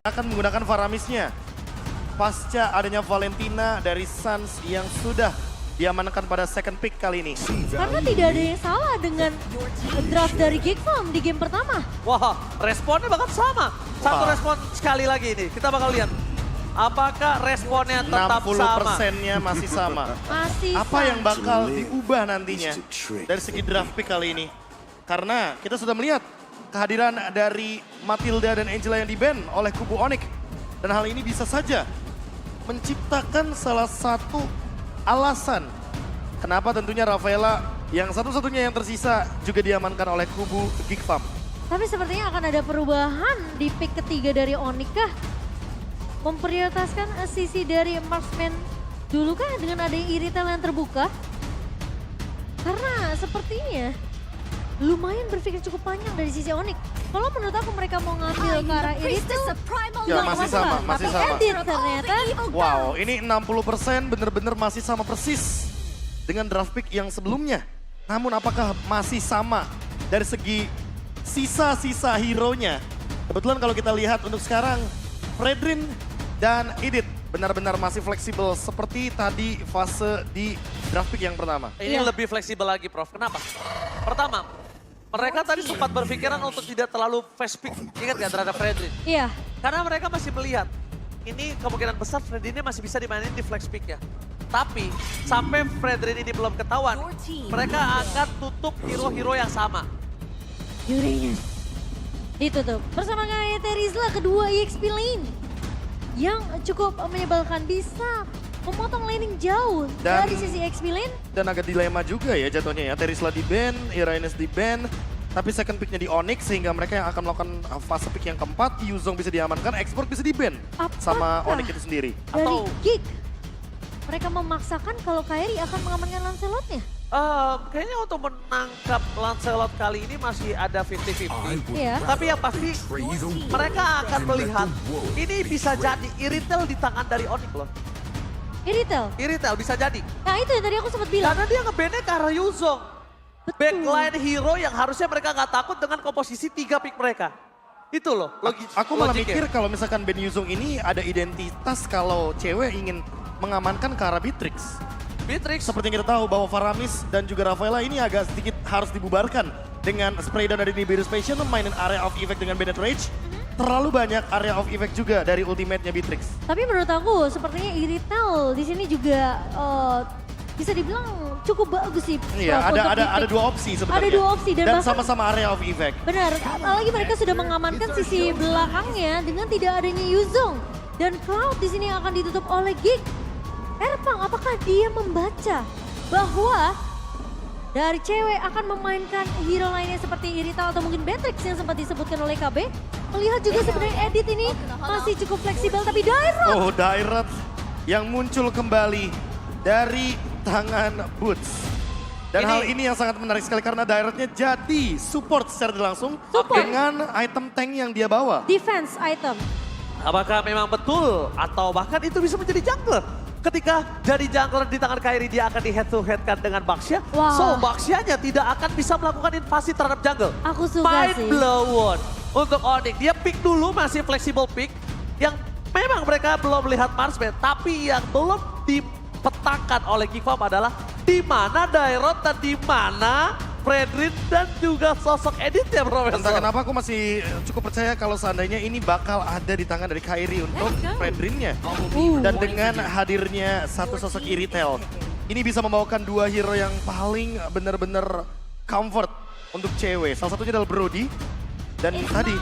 akan menggunakan Varamisnya. Pasca adanya Valentina dari Suns yang sudah diamankan pada second pick kali ini. Karena tidak ada yang salah dengan draft dari Geekfarm di game pertama. Wah, responnya bahkan sama. Satu Wah. respon sekali lagi ini. Kita bakal lihat. Apakah responnya tetap 60%-nya masih sama. Masih Apa yang sama. bakal diubah nantinya dari segi draft pick kali ini? Karena kita sudah melihat kehadiran dari Matilda dan Angela yang di-ban oleh kubu Onyx. Dan hal ini bisa saja menciptakan salah satu alasan kenapa tentunya Rafaela yang satu-satunya yang tersisa juga diamankan oleh kubu Geekfarm. Tapi sepertinya akan ada perubahan di pick ketiga dari Onyx kah? Memprioritaskan sisi dari marksman dulu kah dengan ada Iritel yang terbuka? Karena sepertinya lumayan berpikir cukup panjang dari sisi Onyx. Kalau menurut aku mereka mau ngambil ke arah Iritel, Ya, masih sama, masih tapi sama. edit ternyata. Wow, ini 60% bener-bener masih sama persis dengan draft pick yang sebelumnya. Namun apakah masih sama dari segi sisa-sisa hero-nya? Kebetulan kalau kita lihat untuk sekarang, Fredrin dan Edith benar-benar masih fleksibel seperti tadi fase di draft pick yang pertama. Ini Iya. lebih fleksibel lagi, Prof. Kenapa? Pertama, mereka tadi sempat berpikiran untuk tidak terlalu fast pick. Ingat gak terhadap Fredrin? Iya, Karena mereka masih melihat, ini kemungkinan besar Fredrin ini masih bisa dimainin di flex pick ya. Tapi, sampai Fredrin ini belum ketahuan, mereka akan tutup hero-hero yang sama. Uranus ditutup bersama Kaya Terizla kedua EXP lane yang cukup menyebalkan, bisa memotong laning jauh Dan- dari sisi EXP lane. Dan agak dilema juga ya jatuhnya ya. Terisla di-ban, Iraines di-ban, tapi second picknya di Onyx sehingga mereka yang akan melakukan fase pick yang keempat, Yuzong bisa diamankan, Export bisa di-ban sama Apakah Onyx itu sendiri. dari Atau- Geek mereka memaksakan kalau Kairi akan mengamankan Lancelotnya? Kayaknya untuk menangkap Lancelot kali ini masih ada 50-50. Iya. Tapi yang pasti mereka akan melihat ini bisa jadi Iritel di tangan dari Onyx loh. Iritel. Iritel bisa jadi. Nah itu yang tadi aku sempat bilang. Karena dia nge-ban-nya ke arah Yuzong. Betul. Backline hero yang harusnya mereka nggak takut dengan komposisi 3 pick mereka. Itu loh Aku malah logiknya. mikir kalau misalkan Ben Yuzong ini ada identitas kalau cewek ingin mengamankan ke arah Beatrix. Beatrix. Seperti yang kita tahu bahwa Faramis dan juga Rafaela ini agak sedikit harus dibubarkan. Dengan spray down dari Nibiru's Passion, mainin area of effect dengan Bennett Rage. Terlalu banyak area of effect juga dari ultimate-nya Beatrix. Tapi menurut aku sepertinya Iritel di sini juga bisa dibilang cukup bagus sih. Iya, Prof, untuk ada di-pick. dua opsi sebenarnya. Ada dua opsi dan bahkan- sama-sama area of effect. Benar, apalagi mereka sudah mengamankan sisi belakangnya dengan tidak adanya Yuzong. Dan Cloud di sini akan ditutup oleh Geek. Erpang, apakah dia membaca bahwa dari cewek akan memainkan hero lainnya seperti Irital atau mungkin Beatrix yang sempat disebutkan oleh KB? Melihat juga sebenarnya Edit ini masih cukup fleksibel, tapi Dairot. Oh, Dairat yang muncul kembali dari tangan Boots. Dan Ini- hal ini yang sangat menarik sekali karena Dairatnya jadi support secara langsung Support. dengan item tank yang dia bawa. Defense item. Apakah memang betul atau bahkan itu bisa menjadi jungler? Ketika dari jungler di tangan Kairi dia akan di head to head kan dengan Baxia. Wah. So Baxianya tidak akan bisa melakukan invasi terhadap jungle. Aku suka Mind sih. blown untuk Onyx. Dia pick dulu masih flexible pick. Yang memang mereka belum melihat marksman. Tapi yang belum dipetakan oleh Geekfarm adalah di mana Dairot dan di mana Fredrin dan juga sosok Edith ya Profesor. Entah kenapa aku masih cukup percaya kalau seandainya ini bakal ada di tangan dari Kairi untuk Fredrinnya. Dan dengan hadirnya satu sosok Iritel, ini bisa membawakan dua hero yang paling benar-benar comfort untuk cewek. Salah satunya adalah Brody dan tadi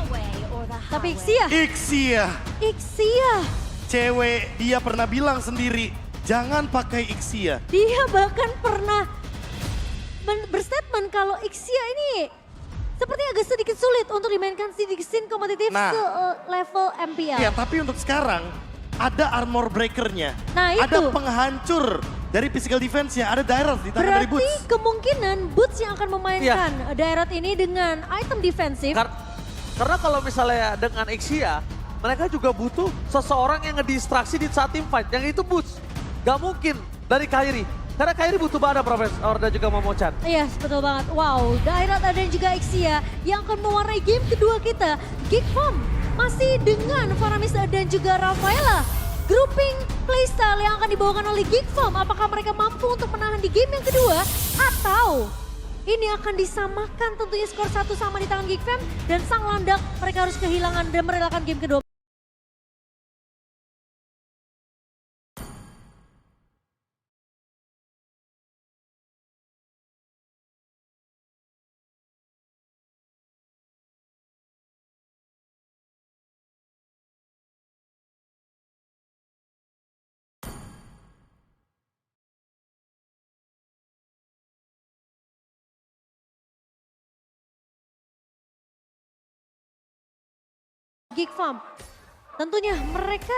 Tapi Ixia, Ixia. Cewek dia pernah bilang sendiri, jangan pakai Ixia. dia bahkan pernah berstatement kalau Ixia ini sepertinya agak sedikit sulit untuk dimainkan di scene kompetitif Nah. level MPL. Ya, tapi untuk sekarang ada armor breakernya. Nah, Ada itu. penghancur dari physical defense-nya, ada Dairat di tangan dari Berarti Boots. kemungkinan Boots yang akan memainkan Dairot ini dengan item defensif. Karena kalau misalnya dengan Ixia, mereka juga butuh seseorang yang ngedistraksi di saat team fight. Yang itu Boots. Gak mungkin dari Kairi. Karena Kairi butuh badan Profesor dan juga Momochan. Iya, betul banget. Wow, Dairot dan juga Ixia yang akan mewarnai game kedua kita. Geekfarm masih dengan Faramis dan juga Rafaela. Grouping playstyle yang akan dibawakan oleh Geek Farm, apakah mereka mampu untuk menahan di game yang kedua? Atau ini akan disamakan tentunya skor 1 sama di tangan Geek Farm dan sang landak mereka harus kehilangan dan merelakan game kedua. Geek Farm. Tentunya mereka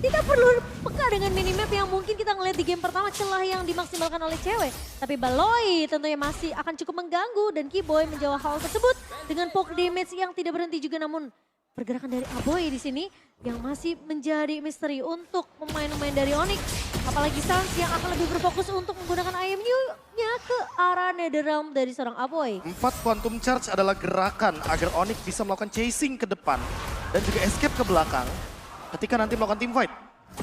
tidak perlu peka dengan minimap yang mungkin kita ngeliat di game pertama celah yang dimaksimalkan oleh cewek. Tapi Baloi tentunya masih akan cukup mengganggu dan Keyboy menjawab hal tersebut dengan poke damage yang tidak berhenti juga, namun pergerakan dari Aboy di sini yang masih menjadi misteri untuk pemain-pemain dari Onyx. Apalagi Sans yang akan lebih berfokus untuk menggunakan IMU-nya ke arah Netherrealm dari seorang Aboy. 4 Quantum Charge adalah gerakan agar Onyx bisa melakukan chasing ke depan dan juga escape ke belakang ketika nanti melakukan team fight.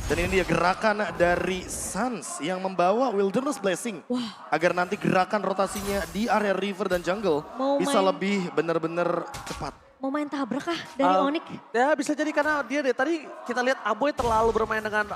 Dan ini dia gerakan dari Sans yang membawa Wilderness Blessing. Agar nanti gerakan rotasinya di area river dan jungle bisa lebih benar-benar cepat. Mau main tabrak kah dari Onyx? Ya bisa jadi karena dia deh, tadi kita lihat Aboy terlalu bermain dengan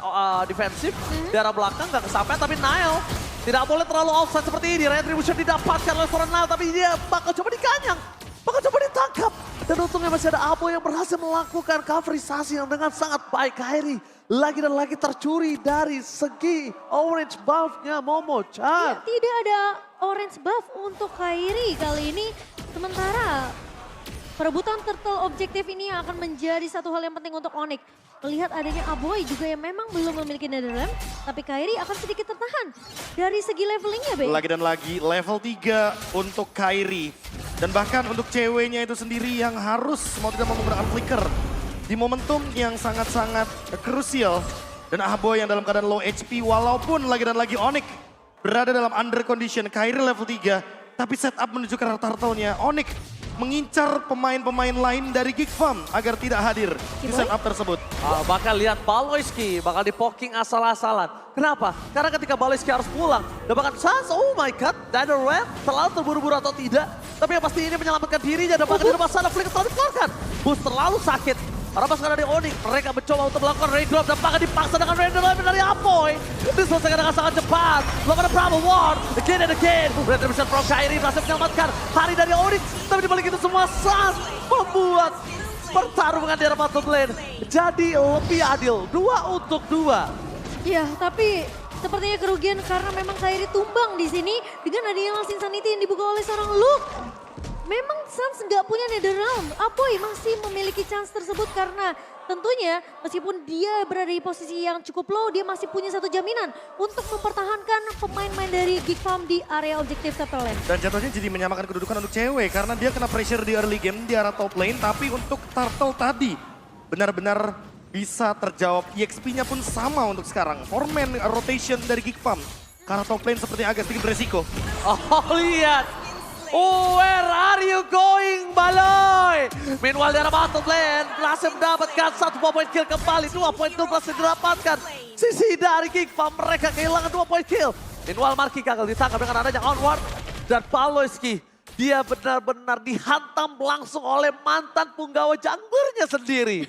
defensif. Di arah belakang gak kesampaian, tapi Nile tidak boleh terlalu offside seperti ini. Retribution didapatkan oleh seorang Nile, tapi dia bakal coba dikanyang. Bakal coba ditangkap. Dan untungnya masih ada Aboy yang berhasil melakukan coverisasi yang dengan sangat baik. Kairi lagi dan lagi tercuri dari segi orange buff-nya Momo-chan. Tidak ada orange buff untuk Kairi kali ini. Sementara perebutan turtle objektif ini akan menjadi satu hal yang penting untuk Onyx. Melihat adanya Aboy juga yang memang belum memiliki Netherrealm, tapi Kairi akan sedikit tertahan dari segi levelingnya, Be. Lagi dan lagi level 3 untuk Kairi. Dan bahkan untuk ceweknya itu sendiri yang harus mau tidak mau menggunakan flicker di momentum yang sangat-sangat krusial. Dan Aboy yang dalam keadaan low HP walaupun lagi dan lagi Onyx berada dalam under condition. Kairi level 3 tapi setup menuju ke arah turtle-nya. Onyx mengincar pemain-pemain lain dari Geek Farm agar tidak hadir di setup tersebut. Bakal lihat Baloyski bakal di-poking asal-asalan. Kenapa? Karena ketika Baloyski harus pulang, dan bahkan Sans, oh my god, Netherrealm terlalu terburu-buru atau tidak. Tapi yang pasti ini menyelamatkan dirinya dan bahkan di depan sana Flicker telah dikeluarkan. Boost terlalu sakit. Para pasukan dari Onyx, mereka mencoba untuk melakukan regrab dan bahkan dipaksa dengan random dari Aboy. Diselesaikan dengan sangat cepat. Melakukan Bravo War, again and again. Retribution from Kairi berhasil menyelamatkan hari dari Onyx. Tapi dibalik itu semua Sans membuat pertarungan di arah bottom lane jadi lebih adil. 2 untuk 2. Ya, tapi sepertinya kerugian karena memang Kairi tumbang di sini dengan adanya Last Insanity yang dibuka oleh seorang Luke. Memang Sans nggak punya Netherrealm. Aboy masih memiliki chance tersebut karena tentunya meskipun dia berada di posisi yang cukup low, dia masih punya satu jaminan untuk mempertahankan pemain-pemain dari Geek Farm di area objektif Turtle Lane. Dan jatuhnya jadi menyamakan kedudukan untuk cewek karena dia kena pressure di early game di arah top lane. Tapi untuk Turtle tadi benar-benar bisa terjawab. EXP-nya pun sama untuk sekarang. 4-man rotation dari Geek Farm. Karena top lane seperti agak sedikit beresiko. Oh lihat. Oh, where are you going, Baloy? Meanwhile, di arah bottom lane, berhasil mendapatkan 1 point kill kembali. 2 point kill berhasil didapatkan. Sisi dari Geek Farm, mereka kehilangan 2 point kill. Meanwhile, Marky gagal ditangkap dengan adanya onward. Dan Baloyski, dia benar-benar dihantam langsung oleh mantan punggawa junglernya sendiri.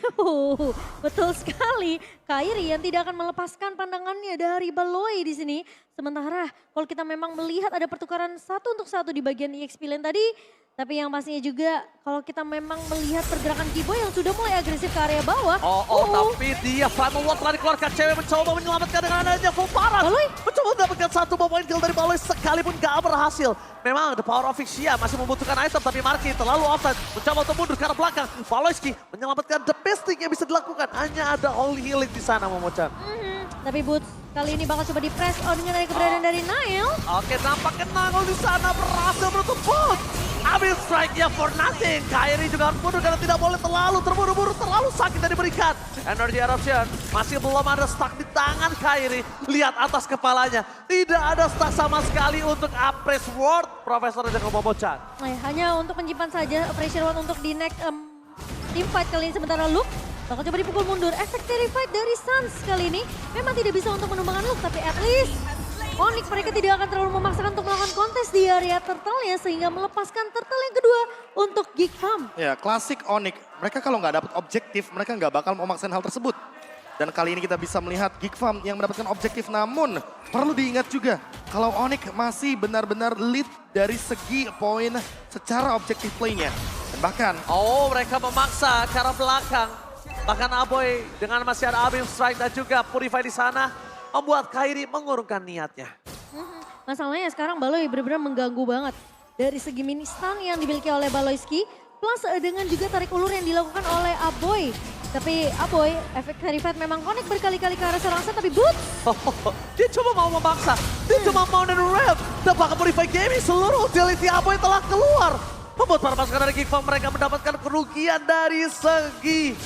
Betul sekali. Kairi yang tidak akan melepaskan pandangannya dari Baloi di sini. Sementara kalau kita memang melihat ada pertukaran 1 untuk 1 di bagian EXP lane tadi. Tapi yang pastinya juga kalau kita memang melihat pergerakan Keyboy yang sudah mulai agresif ke area bawah. Tapi dia Primal Ward telah dikeluarkan. Cewek mencoba menyelamatkan dengan adanya full paras. Baloi mencoba mendapatkan 1 point kill dari Baloi sekalipun gak berhasil. Memang the power of Ixia masih membutuhkan item tapi Marky terlalu offside. Mencoba untuk mundur ke arah belakang. Baloyski menyelamatkan the best thing yang bisa dilakukan. Hanya ada only healing di sana, Momo-chan. Tapi Boots kali ini bakal coba di press on dengan ada keberadaan dari Nile. Oke, nampaknya Nangol di sana berhasil menutup Boots. Ambil strike-nya for nothing. Kairi juga harus mundur karena tidak boleh terlalu terburu-buru, terlalu sakit yang diberikan. Energy Eruption masih belum ada stuck di tangan Kairi. Lihat atas kepalanya. Tidak ada stuck sama sekali untuk Appraise Ward. Profesor dan Momo-chan. Hanya untuk menyimpan saja pressure one untuk di next team fight kali ini. Sementara Luke bakal coba dipukul mundur. Efek Terrified dari Suns kali ini memang tidak bisa untuk menumbangkan Luke, tapi at least Onyx mereka tidak akan terlalu memaksakan untuk melakukan kontes di area turtle-nya sehingga melepaskan turtle yang kedua untuk Geek Farm. Ya, klasik Onyx. Mereka kalau nggak dapat objektif, mereka nggak bakal memaksakan hal tersebut. Dan kali ini kita bisa melihat Geek Farm yang mendapatkan objektif, namun perlu diingat juga kalau Onyx masih benar-benar lead dari segi poin secara objektif play-nya. Dan bahkan mereka memaksa ke arah belakang. Bahkan Aboy dengan masih ada Abim Strike dan juga Purify di sana membuat Kairi mengurungkan niatnya. Masalahnya sekarang Baloy benar-benar mengganggu banget. Dari segi mini stun yang dimiliki oleh Baloyski, plus dengan juga tarik ulur yang dilakukan oleh Aboy. Tapi Aboy, efek Terrified memang connect berkali-kali ke arah seorang set, tapi Boots. Dia coba mau memaksa, dia cuma mau dan rev. Dan bahkan Purify Gaming seluruh utility Aboy telah keluar. Membuat para pasukan dari Geek Farm mereka mendapatkan kerugian dari segi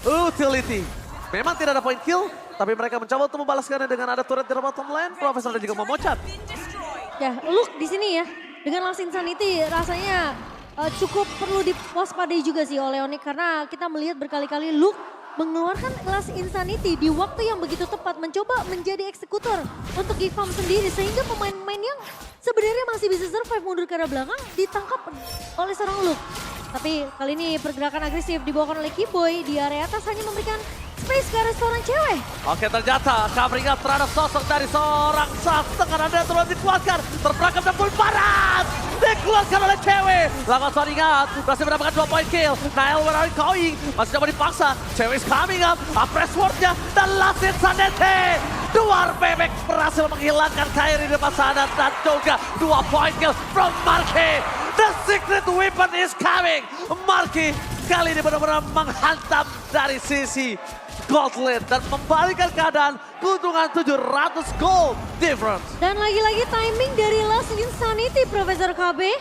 utility. Memang tidak ada point kill, tapi mereka mencoba untuk membalaskannya dengan ada turret di bottom lane. Profesor dan juga Momocan. Ya, Luke di sini ya, dengan Last Insanity rasanya cukup perlu diwaspadai juga sih oleh Onyx. Karena kita melihat berkali-kali Luke mengeluarkan Last Insanity di waktu yang begitu tepat. Mencoba menjadi eksekutor untuk Geek Farm sendiri. Sehingga pemain-pemain yang sebenarnya masih bisa survive mundur ke arah belakang ditangkap oleh seorang Luke. Tapi kali ini pergerakan agresif dibawakan oleh Kiboy di area atas hanya memberikan space ke arah seorang cewek. Oke, ternyata covering up terhadap sosok dari seorang Sas. Tengah ada turun dikuatkan, terperangkap dan full paras. Dikeluarkan oleh cewek. Lawan seorang ingat, berhasil mendapatkan 2 point kill. Nael where are you going? Masih coba dipaksa. Cewek is coming up, press wardnya dan Last Insanity. Duar bebek berhasil menghilangkan Kairi di depan sana dan juga 2 point kill from Marky. The secret weapon is coming. Marky kali ini benar-benar menghantam dari sisi Gauntlet dan membalikan keadaan keuntungan 700 gold difference. Dan lagi-lagi timing dari Last Insanity Profesor KB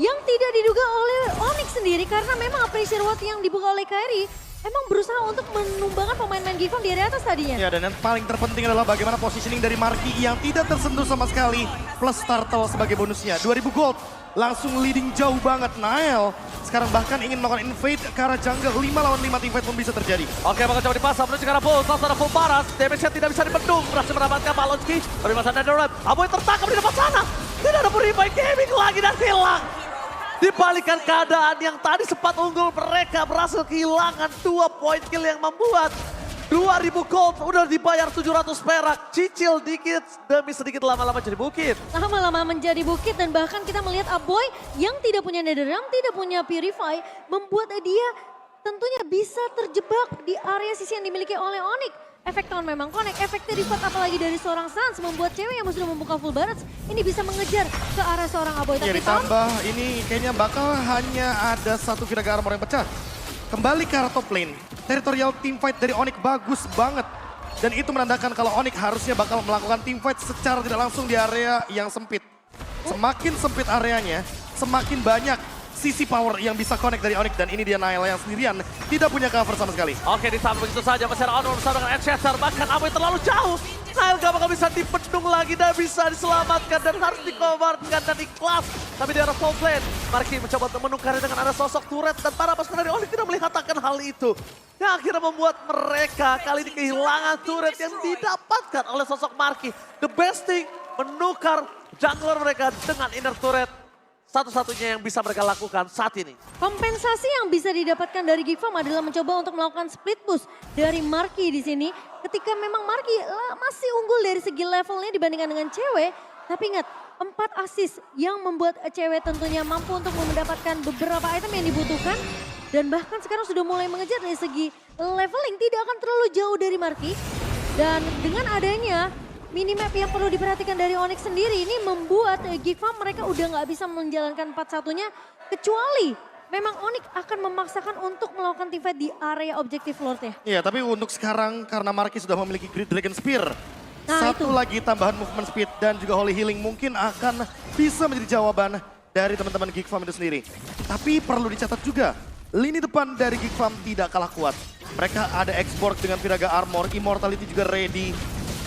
yang tidak diduga oleh Onyx sendiri karena memang pressure what yang dibuka oleh Kairi emang berusaha untuk menumbangkan pemain-pemain Geek Farm di area atas tadinya. ya, dan yang paling terpenting adalah bagaimana positioning dari Marky yang tidak tersentuh sama sekali. Plus turtle sebagai bonusnya. 2000 gold. Langsung leading jauh banget. Nael sekarang bahkan ingin melakukan invade ke arah jungle. 5 lawan 5 teamfight pun bisa terjadi. Oke, bakal coba dipasang menuju ke arah full. Langsung ada full paras. Damage-nya tidak bisa dibendung. Berhasil mendapatkan Balonski. Dari masa Netherlands. Aboy tertangkap di depan sana. Tidak ada Purify Gaming lagi dan hilang. Dibalikan keadaan yang tadi sempat unggul, mereka berhasil kehilangan 2 point kill yang membuat 2000 gold udah dibayar 700 perak. Cicil dikit demi sedikit lama-lama jadi bukit. Lama-lama menjadi bukit dan bahkan kita melihat Aboy yang tidak punya Netherrealm, tidak punya Purify, membuat dia tentunya bisa terjebak di area sisi yang dimiliki oleh Onyx. Efek tahun memang connect, efek Terrified apalagi dari seorang Suns membuat cewek yang sudah membuka full barrage ini bisa mengejar ke arah seorang Aboy. Ya, Tapi ditambah ini kayaknya bakal hanya ada satu Viraga Armor yang pecah. Kembali ke arah top lane. Territorial teamfight dari Onyx bagus banget. Dan itu menandakan kalau Onyx harusnya bakal melakukan teamfight secara tidak langsung di area yang sempit. Semakin sempit areanya, semakin banyak sisi power yang bisa connect dari Onyx. Dan ini dia Nael yang sendirian tidak punya cover sama sekali. Oke, ditambah begitu saja masih ada Onward bersama dengan Ancestor. Bahkan Aboy terlalu jauh. Nael gak bakal bisa dipendung lagi dan bisa diselamatkan dan harus dikobarkan dan ikhlas. Tapi di arah top lane, Marky mencoba untuk menukari dengan ada sosok turret dan para pasukan dari Onyx tidak melihat akan hal itu. Yang akhirnya membuat mereka kali ini kehilangan turret yang didapatkan oleh sosok Marky. The best thing, menukar jungler mereka dengan inner turret. Satu-satunya yang bisa mereka lakukan saat ini. kompensasi yang bisa didapatkan dari Geek Farm adalah mencoba untuk melakukan split push dari Marky di sini. Ketika memang Marky masih unggul dari segi levelnya dibandingkan dengan cewek. Tapi ingat, 4 assist yang membuat cewek tentunya mampu untuk mendapatkan beberapa item yang dibutuhkan. Dan bahkan sekarang sudah mulai mengejar dari segi leveling, tidak akan terlalu jauh dari Marky. Dan dengan adanya minimap yang perlu diperhatikan dari Onyx sendiri ini membuat Geek Farm mereka udah nggak bisa menjalankan 4-1-nya. Kecuali memang Onyx akan memaksakan untuk melakukan teamfight di area objektif Lord-nya. Iya, tapi untuk sekarang karena Marky sudah memiliki Great Dragon Spear. Nah, Satu itu. lagi tambahan movement speed dan juga Holy Healing mungkin akan bisa menjadi jawaban dari teman-teman Geek Farm itu sendiri. Tapi perlu dicatat juga, lini depan dari Geek Farm tidak kalah kuat. Mereka ada X-Borg dengan Viraga Armor, Immortality juga ready.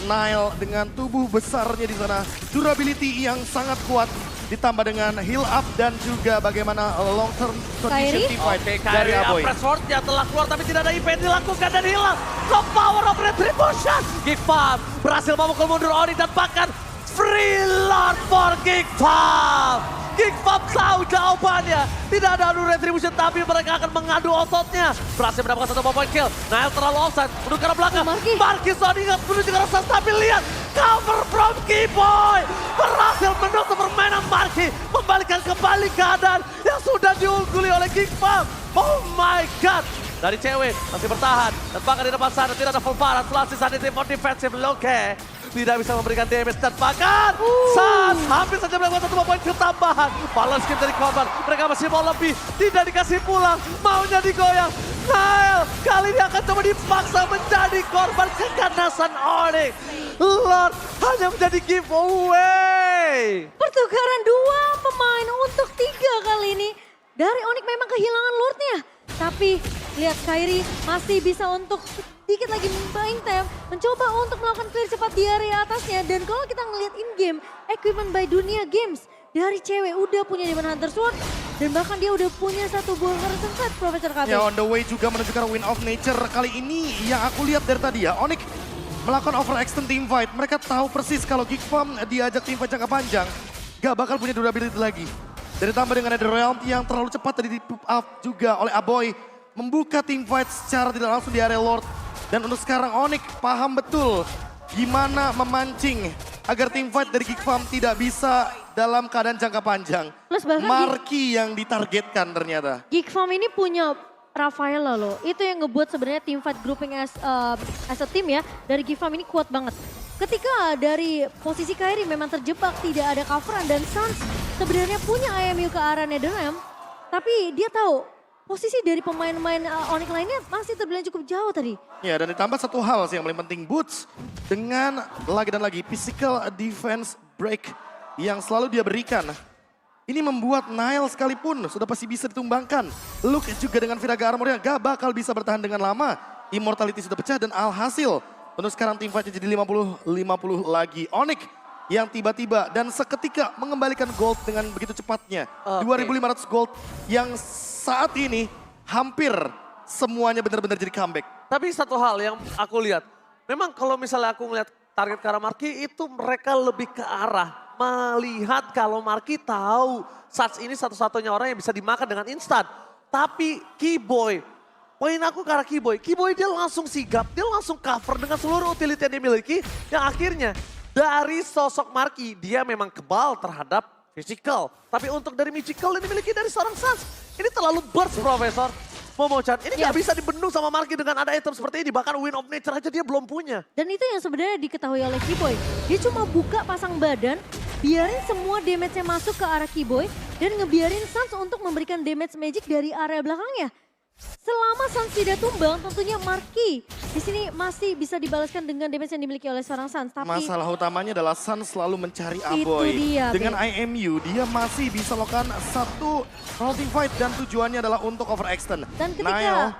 Nile dengan tubuh besarnya di sana, durability yang sangat kuat. ditambah dengan heal up dan juga bagaimana long term condition Kairi? team fight Oke, dari Kairi Aboy. Swordnya telah keluar tapi tidak ada IP yang dilakukan dan hilang. The power of retribution. Geek Farm berhasil memukul mundur Onyx dan bahkan free lord for Geek Farm. Geek Farm tahu jawabannya. Tidak ada adu retribution tapi mereka akan mengadu ototnya. Berhasil mendapatkan 1 point kill. Nael terlalu offside. Menuju ke arah belakang. Marquis Soningat menuju ke arah sana. Tapi lihat. Cover from Keyboy. Berhasil menutup permainan Marquis. Membalikan kembali keadaan yang sudah diungguli oleh Geek Farm. Oh my god. Dari cewek masih bertahan. Dan bahkan di depan sana tidak ada Fulfara. Setelah sisa di tim defensive Loke. Tidak bisa memberikan damage dan bahkan Sans hampir saja melakukan 1 poin ketambahan. Balance game dari korban. Mereka masih mau lebih. Tidak dikasih pulang. Maunya digoyang. Nael kali ini akan coba dipaksa menjadi korban keganasan Onyx. Lord hanya menjadi giveaway. Pertukaran 2 pemain untuk 3 kali ini. Dari Onyx memang kehilangan Lordnya. Tapi lihat Kairi masih bisa untuk sedikit lagi buying time. Mencoba untuk melakukan clear cepat di area atasnya. Dan kalau kita ngelihat in-game, equipment by Dunia Games. Dari cewek udah punya Demon Hunter Sword. Dan bahkan dia udah punya 1 buah Horizon Sight, Profesor KB. Ya on the way juga menunjukkan Wind of Nature. Kali ini yang aku lihat dari tadi ya, Onyx melakukan overextend team fight. Mereka tahu persis kalau Geek Farm diajak team fight jangka panjang, gak bakal punya durability lagi. Dan ditambah dengan ada Realm yang terlalu cepat tadi di-pup up juga oleh Aboy. Membuka team fight secara tidak langsung di area Lord. Dan untuk sekarang Onyx paham betul gimana memancing agar tim fight dari Geek Farm tidak bisa dalam keadaan jangka panjang. Plus bahkan Marquis yang ditargetkan ternyata. Geek Farm ini punya Rafaela loh. Itu yang ngebuat sebenarnya team fight grouping as a team ya. Dari Geek Farm ini kuat banget. Ketika dari posisi Kairi memang terjebak, tidak ada coveran dan Sans sebenarnya punya IMU ke arah Netherrealm. Tapi dia tahu posisi dari pemain-pemain Onyx lainnya masih terbilang cukup jauh tadi. Ya, dan ditambah satu hal sih yang paling penting, Boots dengan lagi dan lagi physical defense break yang selalu dia berikan. Ini membuat Nael sekalipun sudah pasti bisa ditumbangkan. Luke juga dengan Viraga Armornya gak bakal bisa bertahan dengan lama. Immortality sudah pecah dan alhasil untuk sekarang tim fight jadi 50-50 lagi. Onyx yang tiba-tiba dan seketika mengembalikan gold dengan begitu cepatnya. 2.500 gold yang saat ini hampir semuanya benar-benar jadi comeback. Tapi satu hal yang aku lihat, memang kalau misalnya aku melihat target ke arah Marquis itu mereka lebih ke arah melihat kalau Marquis tahu Sats ini satu-satunya orang yang bisa dimakan dengan instan. Tapi Keyboy, poin aku ke arah Keyboy dia langsung sigap, dia langsung cover dengan seluruh utility yang dimiliki. Yang akhirnya dari sosok Marquis dia memang kebal terhadap physical. Tapi untuk dari magical yang dimiliki dari seorang Sats, ini terlalu burst Profesor. Momochan, ini gak bisa dibendung sama Marquis dengan ada item seperti ini. Bahkan Wind of Nature aja dia belum punya. Dan itu yang sebenarnya diketahui oleh Keyboy. Dia cuma buka pasang badan, biarin semua damage-nya masuk ke arah Keyboy, dan ngebiarin Sans untuk memberikan damage magic dari area belakangnya. Selama Sans tidak tumbang, tentunya Marquis di sini masih bisa dibalaskan dengan damage yang dimiliki oleh seorang Sans. Tapi masalah utamanya adalah Sans selalu mencari Aboy. dia, dengan IMU dia masih bisa melakukan satu holding fight dan tujuannya adalah untuk overextend. Dan ketika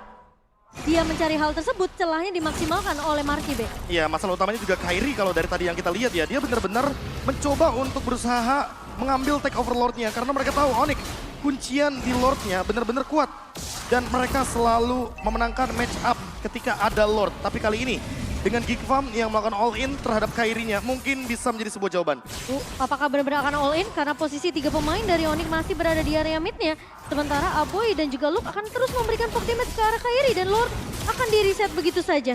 dia mencari hal tersebut, celahnya dimaksimalkan oleh Marquis, Be. Iya, masalah utamanya juga Kairi kalau dari tadi yang kita lihat ya, dia benar-benar mencoba untuk berusaha mengambil take over Lordnya karena mereka tahu Onyx kuncian di Lordnya benar-benar kuat. Dan mereka selalu memenangkan match up ketika ada Lord. Tapi kali ini dengan Geek Farm yang melakukan all in terhadap Kairinya mungkin bisa menjadi sebuah jawaban. Apakah benar-benar akan all in? Karena posisi 3 pemain dari Onyx masih berada di area midnya. Sementara Aboy dan juga Luke akan terus memberikan poke damage ke arah Kairi. Dan Lord akan di-reset begitu saja.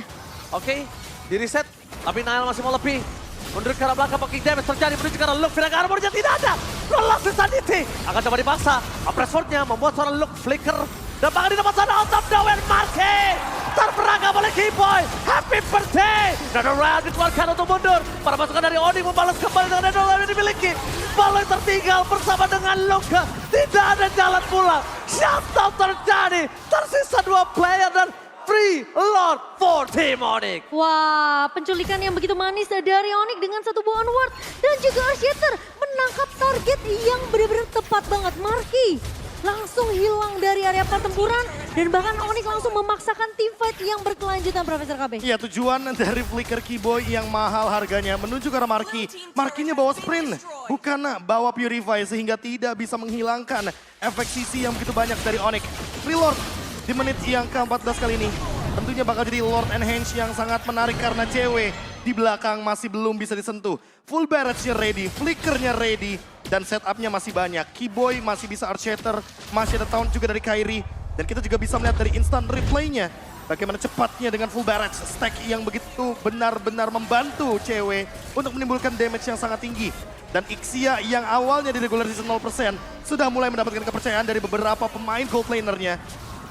Oke, di-reset. Tapi Nael masih mau lebih. Mundur ke arah belakang, poking damage terjadi. Menuju ke arah Luke, Viraga Armornya tidak ada. Rolas Insanity akan coba dipaksa. Press swordnya membuat seorang Luke flicker. Dan bahkan di depan sana out of nowhere Marquis terperangkap oleh Keyboy. Happy birthday. Netherrealm dikeluarkan untuk mundur. Para pasukan dari Onyx membalas kembali dengan Netherrealm yang dimiliki. Baloi tertinggal bersama dengan Luke. Tidak ada jalan pulang. Shutdown terjadi. Tersisa 2 player dan free Lord for Team Onyx. Wah, penculikan yang begitu manis dari Onyx dengan 1 buah onward. Dan juga Earthshatter menangkap target yang benar-benar tepat banget. Marquis langsung hilang dari area pertempuran. Dan bahkan Onyx langsung memaksakan teamfight yang berkelanjutan, Profesor KB. Iya, tujuan dari flicker Keyboy yang mahal harganya menuju ke arah Marky. Marky-nya bawa sprint, bukan bawa Purify sehingga tidak bisa menghilangkan efek sisi yang begitu banyak dari Onyx. Reload di menit yang ke-14 kali ini tentunya bakal jadi Lord Enhance yang sangat menarik karena cewek di belakang masih belum bisa disentuh. Full barrage-nya ready, flickernya ready, dan setupnya masih banyak. Keyboy masih bisa Arch Shatter, masih ada taunt juga dari Kairi. Dan kita juga bisa melihat dari instant replay-nya bagaimana cepatnya dengan full barrage stack yang begitu benar-benar membantu cewek untuk menimbulkan damage yang sangat tinggi. Dan Ixia yang awalnya di regular season 0% sudah mulai mendapatkan kepercayaan dari beberapa pemain gold laner-nya.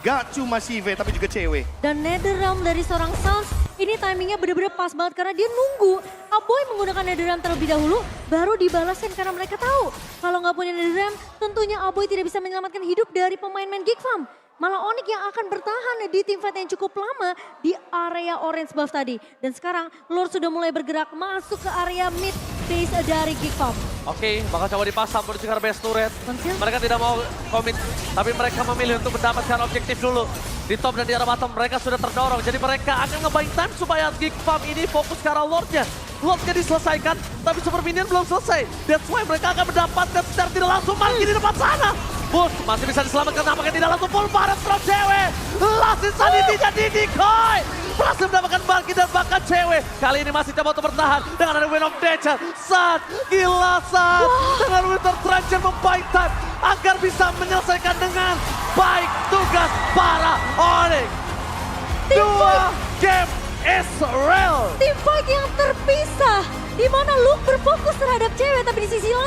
Gak cuma Shive tapi juga cewek. Dan Netherrealm dari seorang Sans, ini timingnya bener-bener pas banget karena dia nunggu Aboy menggunakan Netherrealm terlebih dahulu, baru dibalasin karena mereka tahu kalau nggak punya Netherrealm tentunya Aboy tidak bisa menyelamatkan hidup dari pemain-pemain Geek Farm. Malah Onyx yang akan bertahan di teamfight yang cukup lama di area orange buff tadi. Dan sekarang Lord sudah mulai bergerak masuk ke area mid base dari Geek Farm. Oke, bakal coba dipasang menuju ke arah base turret. Konsil. Mereka tidak mau komit, tapi mereka memilih untuk mendapatkan objektif dulu. Di top dan di arah bottom mereka sudah terdorong, jadi mereka akan nge-buying time supaya Geek Farm ini fokus ke arah Lordnya. Lordnya diselesaikan, tapi Super Minion belum selesai. That's why mereka akan mendapatkan secara tidak langsung Marky di depan sana. Bus masih bisa diselamatkan, nampaknya tidak langsung full barret from cewek. Last insanity-nya di Decoy. Berhasil mendapatkan Marky dan bahkan cewek. Kali ini masih coba untuk bertahan dengan ada Wind of Nature. Saat gila saat dengan Winter Trencher membuy time agar bisa menyelesaikan dengan baik tugas para Onyx. Dua game Israel. Teamfight yang terpisah, di mana Luke berfokus terhadap cewek tapi di sisi lain